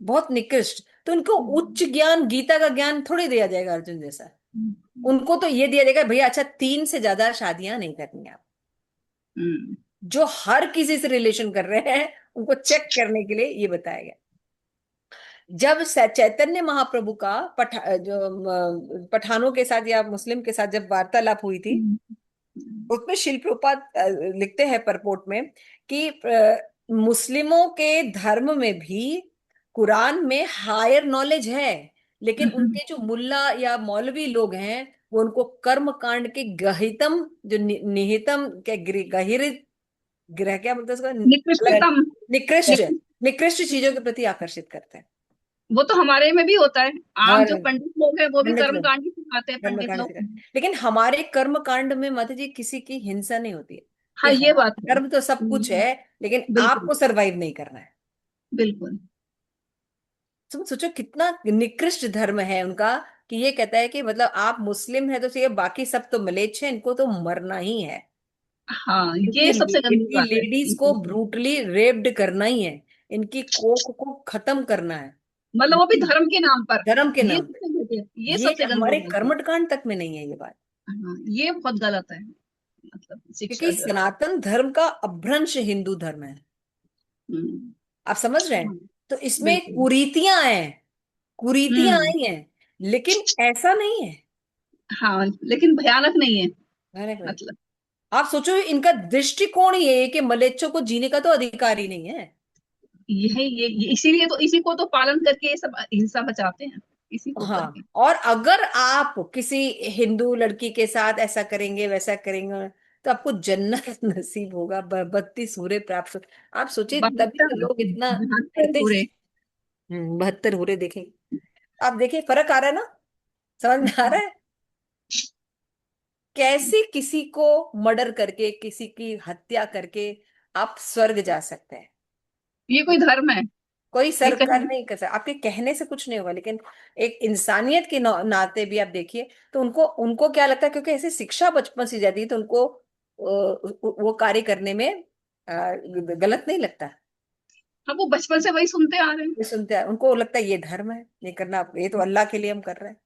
[SPEAKER 1] बहुत निकृष्ट। तो उनको उच्च ज्ञान, गीता का ज्ञान थोड़ी दिया जाएगा अर्जुन जैसा।
[SPEAKER 3] हम्म।
[SPEAKER 1] उनको तो ये दिया जाएगा भैया अच्छा 3 से ज्यादा शादियां नहीं करनी आप।
[SPEAKER 3] हम्म।
[SPEAKER 1] जो हर किसी से रिलेशन कर रहे हैं उनको चेक करने के लिए ये बताया गया। जब चैतन्य महाप्रभु का पठानों के साथ या मुस्लिम के साथ जब वार्तालाप हुई थी,
[SPEAKER 3] हम्म।
[SPEAKER 1] उसमें शिल प्रभुपाद लिखते हैं परपोर्ट में कि मुस्लिमों के धर्म में भी कुरान में हायर नॉलेज है, लेकिन
[SPEAKER 3] हम्म।
[SPEAKER 1] उनके जो मुल्ला या मौलवी लोग हैं वो उनको कर्म कांड के गहितम जो निहितम क्या गहिर ग्रह क्या बोलते हैं उसका,
[SPEAKER 3] निकृष्टतम।
[SPEAKER 1] निकृष्ट,
[SPEAKER 3] निकृष्ट।
[SPEAKER 1] निकृष्ट चीजों के प्रति आकर्षित करते हैं।
[SPEAKER 3] वो तो हमारे में भी होता है। आम
[SPEAKER 1] हर
[SPEAKER 3] जो पंडित लोग हैं वो भी
[SPEAKER 1] पंडित लोग
[SPEAKER 3] कर्मकांड ही सिखाते हैं,
[SPEAKER 1] कर्म
[SPEAKER 3] पंडित
[SPEAKER 1] कांड
[SPEAKER 3] लोग।
[SPEAKER 1] से करते, लेकिन हमारे कर्म कांड में माता जी किसी की हिंसा नहीं होती है कि
[SPEAKER 3] हाँ, ये बात
[SPEAKER 1] हमारा
[SPEAKER 3] है।
[SPEAKER 1] धर्म तो सब कुछ है लेकिन
[SPEAKER 3] बिल्कुल।
[SPEAKER 1] आपको सरवाइव नहीं करना है।
[SPEAKER 3] बिल्कुल।
[SPEAKER 1] तुम सोचो कितना निकृष्ट धर्म है उनका, कि ये कहता है कि मतलब आप मुस्लिम है तो ये बाकी सब तो मलेच्छ है, इनको तो मरना ही है।
[SPEAKER 3] हाँ, ये
[SPEAKER 1] इनकी
[SPEAKER 3] सबसे गंदी
[SPEAKER 1] इनकी
[SPEAKER 3] बात है
[SPEAKER 1] लेडीज को
[SPEAKER 3] इनकी।
[SPEAKER 1] ब्रूटली रेप्ड करना ही है, इनकी कोख को खत्म करना है,
[SPEAKER 3] मतलब वो भी
[SPEAKER 1] ये
[SPEAKER 3] धर्म के नाम पर।
[SPEAKER 1] धर्म के
[SPEAKER 3] ये
[SPEAKER 1] नाम पे।
[SPEAKER 3] सबसे घटिया, ये
[SPEAKER 1] ये
[SPEAKER 3] सबसे गंदी
[SPEAKER 1] हमारे
[SPEAKER 3] बात है।
[SPEAKER 1] कर्मकांड तक में नहीं है ये बात,
[SPEAKER 3] हाँ, ये बहुत गलत है। मतलब शिक्षा
[SPEAKER 1] क्योंकि
[SPEAKER 3] जो है।
[SPEAKER 1] सनातन धर्म का अपभ्रंश हिंदू धर्म है।
[SPEAKER 3] हम्म।
[SPEAKER 1] आप समझ रहे हैं?
[SPEAKER 3] हाँ,
[SPEAKER 1] तो इसमें
[SPEAKER 3] बिल्कुल।
[SPEAKER 1] कुरीतियां हैं, कुरीतियां
[SPEAKER 3] हम्म।
[SPEAKER 1] आई हैं, लेकिन ऐसा नहीं है।
[SPEAKER 3] हाँ, लेकिन भयानक नहीं है।
[SPEAKER 1] मैंने कहा,
[SPEAKER 3] मतलब
[SPEAKER 1] आप सोचो इनका दृष्टिकोण ये है कि मलेच्छों को जीने का तो अधिकार ही नहीं है।
[SPEAKER 3] ये इसीलिए तो, इसी को तो पालन करके ये सब हिंसा बचाते हैं, इसी को करके।
[SPEAKER 1] हाँ, और अगर आप किसी हिंदू लड़की के साथ ऐसा करेंगे वैसा करेंगे तो आपको जन्नत नसीब होगा, 32 सूर्य प्राप्त आप सोचिए, तभी तो
[SPEAKER 3] 72,
[SPEAKER 1] लोग इतना
[SPEAKER 3] 72
[SPEAKER 1] करते।
[SPEAKER 3] पूरे।
[SPEAKER 1] 72 सूर्य देखेंगे, आप देखिए फर्क आ रहा है ना, समझ में आ रहा है? कैसे किसी को मर्डर करके, किसी की हत्या करके आप स्वर्ग जा सकते हैं?
[SPEAKER 3] ये कोई धर्म है?
[SPEAKER 1] कोई
[SPEAKER 3] ये
[SPEAKER 1] सरकार
[SPEAKER 3] कहीं।
[SPEAKER 1] नहीं कर सकता, आपके कहने से कुछ नहीं होगा, लेकिन एक इंसानियत के नाते भी आप देखिए तो उनको उनको क्या लगता है, क्योंकि ऐसी शिक्षा बचपन से जाती है तो उनको वो कार्य करने में गलत नहीं लगता।
[SPEAKER 3] हम वो बचपन से वही सुनते आ रहे हैं।
[SPEAKER 1] ये सुनते हैं उनको लगता है ये धर्म है, ये करना, ये तो अल्लाह के लिए हम कर रहे हैं,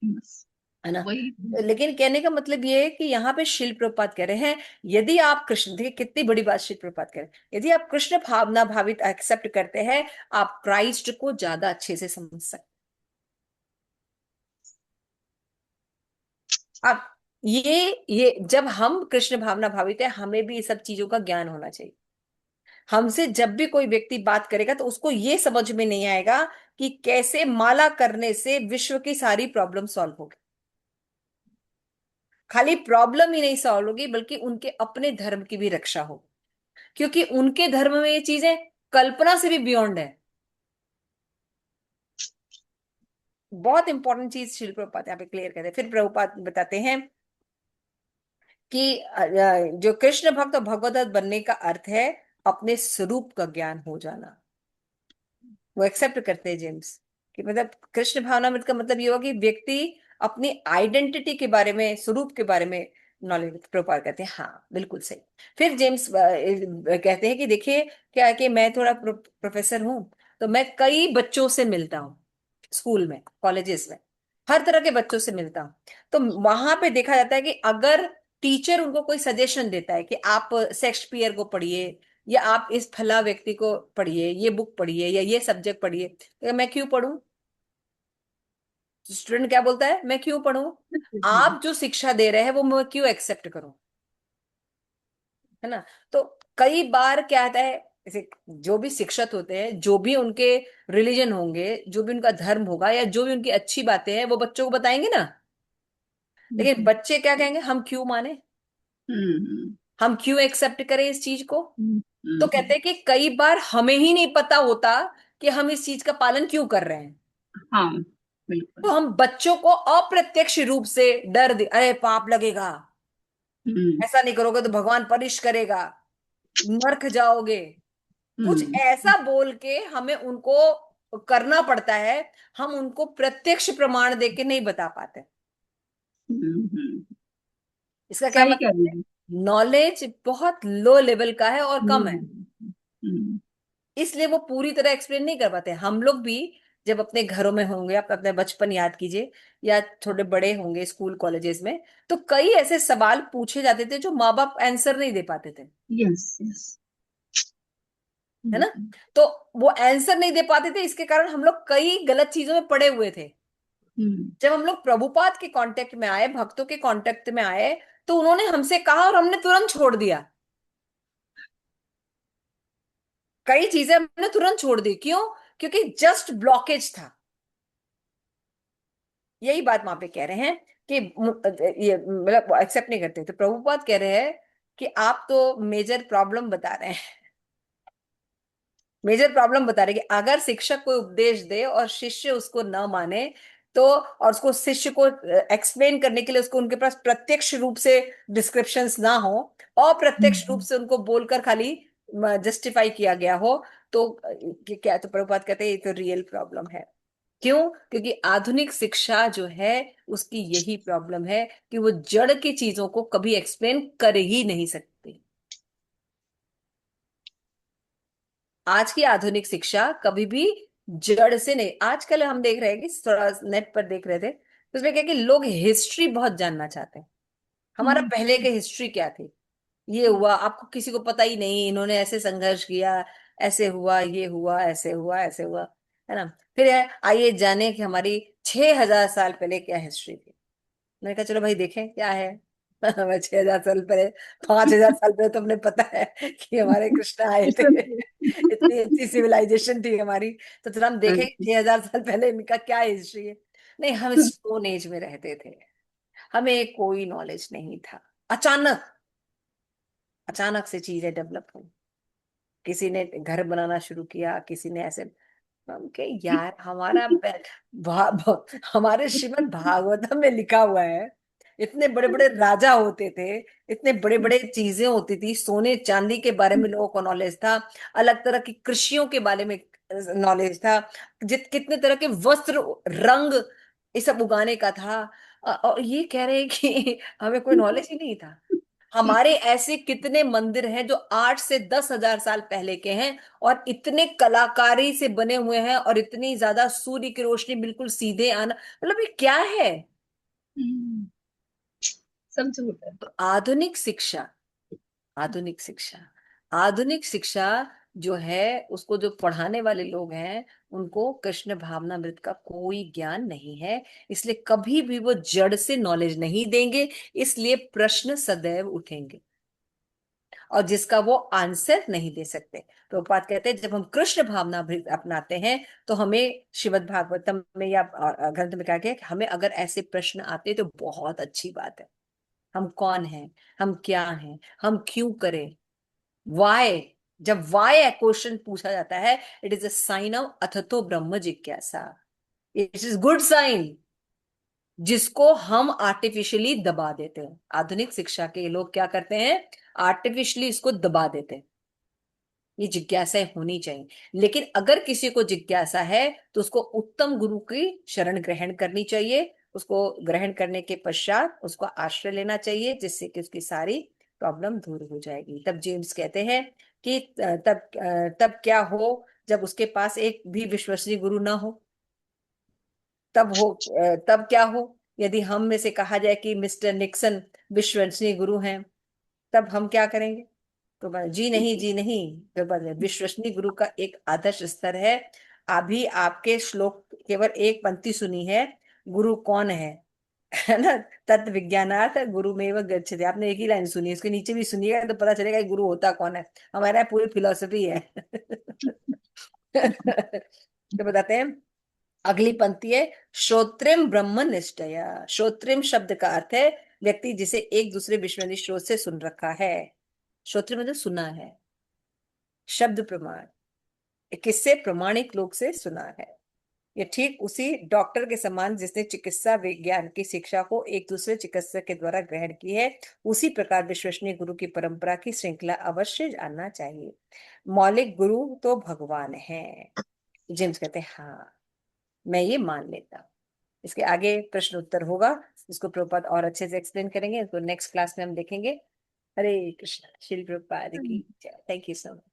[SPEAKER 3] बस
[SPEAKER 1] है ना।
[SPEAKER 3] वही।
[SPEAKER 1] लेकिन कहने का मतलब ये है कि यहाँ पे शिल प्रपात कह रहे हैं, यदि आप कृष्ण, देखिए कितनी बड़ी बात शिल प्रपात कह रहे हैं, यदि आप कृष्ण भावना भावित एक्सेप्ट करते हैं, आप क्राइस्ट को ज्यादा अच्छे से समझ सकते हैं। आप ये जब हम कृष्ण भावना भावित है, हमें भी ये सब चीजों का ज्ञान होना चाहिए। हमसे जब भी कोई व्यक्ति बात करेगा तो उसको ये समझ में नहीं आएगा कि कैसे माला करने से विश्व की सारी प्रॉब्लम सॉल्व होगी। खाली प्रॉब्लम ही नहीं सॉल्व होगी बल्कि उनके अपने धर्म की भी रक्षा हो, क्योंकि उनके धर्म में ये चीजें कल्पना से भी बियॉन्ड है। बहुत इंपॉर्टेंट चीज शिल प्रभुपाद यहाँ पे क्लियर करते हैं। फिर प्रभुपाद बताते हैं कि जो कृष्ण भक्त और भगवदत्त बनने का अर्थ है अपने स्वरूप का ज्ञान हो जाना। वो एक्सेप्ट करते हैं जेम्स, कि मतलब कृष्ण भावनामृत का मतलब ये हुआ कि व्यक्ति अपनी आइडेंटिटी के बारे में, स्वरूप के बारे में नॉलेज प्रोपार करते हैं। हाँ बिल्कुल सही। फिर जेम्स कहते हैं कि देखिए क्या है कि मैं थोड़ा प्रोफेसर हूँ, तो मैं कई बच्चों से मिलता हूँ, स्कूल में, कॉलेजेस में, हर तरह के बच्चों से मिलता हूँ। तो वहां पे देखा जाता है कि अगर टीचर उनको कोई सजेशन देता है कि आप शेक्सपियर को पढ़िए, या आप इस फला व्यक्ति को पढ़िए, ये बुक पढ़िए या ये सब्जेक्ट पढ़िए, तो मैं क्यों पढूं? स्टूडेंट क्या बोलता है, मैं क्यों पढूं? आप जो शिक्षा दे रहे हैं वो मैं क्यों एक्सेप्ट करूं? है ना? तो कई बार क्या आता है, जैसे जो भी शिक्षक होते हैं, जो भी उनके रिलीजन होंगे, जो भी उनका धर्म होगा, या जो भी उनकी अच्छी बातें हैं, वो बच्चों को बताएंगे ना। लेकिन बच्चे क्या कहेंगे, हम क्यों माने,
[SPEAKER 3] हम्म
[SPEAKER 1] हम क्यों एक्सेप्ट करें इस चीज को?
[SPEAKER 3] हम्म
[SPEAKER 1] तो
[SPEAKER 3] हम्म,
[SPEAKER 1] कहते हैं कि कई बार हमें ही नहीं पता होता कि हम इस चीज का पालन क्यों कर रहे हैं।
[SPEAKER 3] हाँ
[SPEAKER 1] तो
[SPEAKER 3] बिल्कुल।
[SPEAKER 1] हम बच्चों को अप्रत्यक्ष रूप से डर दे, अरे पाप लगेगा,
[SPEAKER 3] हम्म
[SPEAKER 1] ऐसा नहीं करोगे तो भगवान पनिश करेगा, नरक जाओगे, कुछ
[SPEAKER 3] हम्म
[SPEAKER 1] ऐसा बोल के हमें उनको करना पड़ता है। हम उनको प्रत्यक्ष प्रमाण दे के नहीं बता पाते।
[SPEAKER 3] हम्म।
[SPEAKER 1] इसका क्या
[SPEAKER 3] सही कह
[SPEAKER 1] मतलब
[SPEAKER 3] रही
[SPEAKER 1] है,
[SPEAKER 3] है।
[SPEAKER 1] नॉलेज बहुत लो लेवल का है और कम है,
[SPEAKER 3] हम्म
[SPEAKER 1] इसलिए वो पूरी तरह एक्सप्लेन नहीं कर पाते। हम लोग भी जब अपने घरों में होंगे, आप अपने बचपन याद कीजिए, या थोड़े बड़े होंगे स्कूल कॉलेजेस में, तो कई ऐसे सवाल पूछे जाते थे जो माँ बाप आंसर नहीं दे पाते थे।
[SPEAKER 3] Yes yes.
[SPEAKER 1] है ना? तो वो आंसर नहीं दे पाते थे, इसके कारण हम लोग कई गलत चीजों में पड़े हुए थे।
[SPEAKER 3] हम्म
[SPEAKER 1] जब हम लोग प्रभुपाद के कांटेक्ट में आए, भक्तों के कांटेक्ट में आए, तो उन्होंने हमसे कहा और हमने तुरंत छोड़ दिया। कई चीजें हमने तुरंत छोड़ दी, क्यों? क्योंकि जस्ट ब्लॉकेज था। यही बात वहां पे कह रहे हैं कि ये मतलब एक्सेप्ट नहीं करते। तो प्रभुपाद कह रहे हैं कि आप तो मेजर प्रॉब्लम बता रहे हैं, मेजर प्रॉब्लम बता रहे हैं कि अगर शिक्षक कोई उपदेश दे और शिष्य उसको न माने, तो और उसको शिष्य को एक्सप्लेन करने के लिए उसको उनके पास प्रत्यक्ष रूप से डिस्क्रिप्शंस ना हो, अप्रत्यक्ष रूप
[SPEAKER 3] हम्म
[SPEAKER 1] से उनको बोलकर खाली जस्टिफाई किया गया हो, तो क्या, तो प्रभुपाद कहते हैं ये तो रियल प्रॉब्लम है। क्यों? क्योंकि आधुनिक शिक्षा जो है उसकी यही प्रॉब्लम है कि वो जड़ की चीजों को कभी एक्सप्लेन कर ही नहीं सकती। आज की आधुनिक शिक्षा कभी भी जड़ से नहीं। आजकल हम देख रहे हैं कि थोड़ा नेट पर देख रहे थे, तो उसमें क्या कि लोग हिस्ट्री बहुत जानना चाहते हैं। हमारा
[SPEAKER 3] हम्म
[SPEAKER 1] पहले के हिस्ट्री क्या थी, ये हुआ, आपको किसी को पता ही नहीं, इन्होंने ऐसे संघर्ष किया, ऐसे हुआ, ये हुआ, ऐसे हुआ, ऐसे हुआ। है ना? फिर आइए जाने कि हमारी 6,000 साल पहले क्या हिस्ट्री थी। मैंने कहा चलो भाई देखें क्या है। हमें 6,000 साल पहले, 5,000 साल पहले तो हमने पता है कि हमारे कृष्ण आए थे। इतनी अच्छी सिविलाइजेशन थी हमारी। तो चलो हम देखें 6,000 साल पहले इनका क्या हिस्ट्री है। नहीं, हम स्टोन एज में रहते थे, हमें कोई नॉलेज नहीं था। अचानक, अचानक से चीजें डेवलप हुई। किसी ने घर बनाना शुरू किया, किसी ने ऐसे। हम के यार, हमारे श्रीमद् भागवतम में लिखा हुआ है, इतने बड़े बड़े राजा होते थे, इतने बड़े बड़े चीजें होती थी, सोने चांदी के बारे में लोगों को नॉलेज था, अलग तरह की कृषियों के बारे में नॉलेज था, जित कितने तरह के वस्त्र, रंग, ये सब उगाने का था। और ये कह रहे हैं कि हमें कोई नॉलेज ही नहीं था। हमारे ऐसे कितने मंदिर हैं जो 8 से 10 हजार साल पहले के हैं, और इतने कलाकारी से बने हुए हैं, और इतनी ज्यादा सूर्य की रोशनी बिल्कुल सीधे आना, मतलब ये क्या है?
[SPEAKER 3] सब झूठ है।
[SPEAKER 1] तो आधुनिक शिक्षा, आधुनिक शिक्षा, आधुनिक शिक्षा जो है, उसको जो पढ़ाने वाले लोग हैं, उनको कृष्ण भावनामृत का कोई ज्ञान नहीं है, इसलिए कभी भी वो जड़ से नॉलेज नहीं देंगे। इसलिए प्रश्न सदैव उठेंगे, और जिसका वो आंसर नहीं दे सकते। प्रभुपाद कहते हैं जब हम कृष्ण भावना भी अपनाते हैं, तो हमें श्रीमद् भागवतम में या ग्रंथ में कहा गया है कि हमें अगर ऐसे प्रश्न आते तो बहुत अच्छी बात है। हम कौन हैं, हम क्या हैं, हम क्यों करें, वाई। जब वाई क्वेश्चन पूछा जाता है, it is a sign of अथतो ब्रह्म जिज्ञासा, इट इज गुड साइन। जिसको हम आर्टिफिशियली दबा देते हैं। आधुनिक शिक्षा के लोग क्या करते हैं, आर्टिफिशियली इसको दबा देते हैं। ये जिज्ञासाएं होनी चाहिए, लेकिन अगर किसी को जिज्ञासा है तो उसको उत्तम गुरु की शरण ग्रहण करनी चाहिए। उसको ग्रहण करने के पश्चात उसको आश्रय लेना चाहिए, जिससे कि उसकी सारी प्रॉब्लम दूर हो जाएगी। तब जेम्स कहते हैं कि तब क्या हो, जब उसके पास एक भी विश्वसनीय गुरु ना हो। तब क्या हो, यदि हम में से कहा जाए कि मिस्टर निक्सन विश्वसनीय गुरु हैं, तब हम क्या करेंगे? तो जी नहीं, जी नहीं। तो विश्वसनीय गुरु का एक आदर्श स्तर है। अभी आपके श्लोक केवल एक पंक्ति सुनी है, गुरु कौन है ना? तत्व विज्ञानार्थ गुरुमेव गच्छति, आपने एक ही लाइन सुनी, इसके नीचे भी सुनिएगा तो पता चलेगा कि गुरु होता कौन है। हमारा पूरी फिलॉसफी है। तो बताते हैं, अगली पंक्ति है, श्रोत्रिम ब्रह्म निष्ठया। श्रोत्रिम शब्द का अर्थ है व्यक्ति जिसे एक दूसरे विश्वसनीय स्रोत से सुन रखा है। श्रोत्र मतलब सुना है। शब्द प्रमाण, किससे? प्रमाणिक लोग से सुना है। ये ठीक उसी डॉक्टर के समान जिसने चिकित्सा विज्ञान की शिक्षा को एक दूसरे चिकित्सक के द्वारा ग्रहण की है, उसी प्रकार विश्वसनीय गुरु की परंपरा की श्रृंखला अवश्य जानना चाहिए। मौलिक गुरु तो भगवान है। जेम्स कहते हैं हाँ, मैं ये मान लेता हूँ। इसके आगे प्रश्न उत्तर होगा, इसको प्रभुपाद और अच्छे से एक्सप्लेन करेंगे, इसको नेक्स्ट क्लास में हम देखेंगे। हरे कृष्ण। श्री प्रभुपाद की जय। Thank you so much.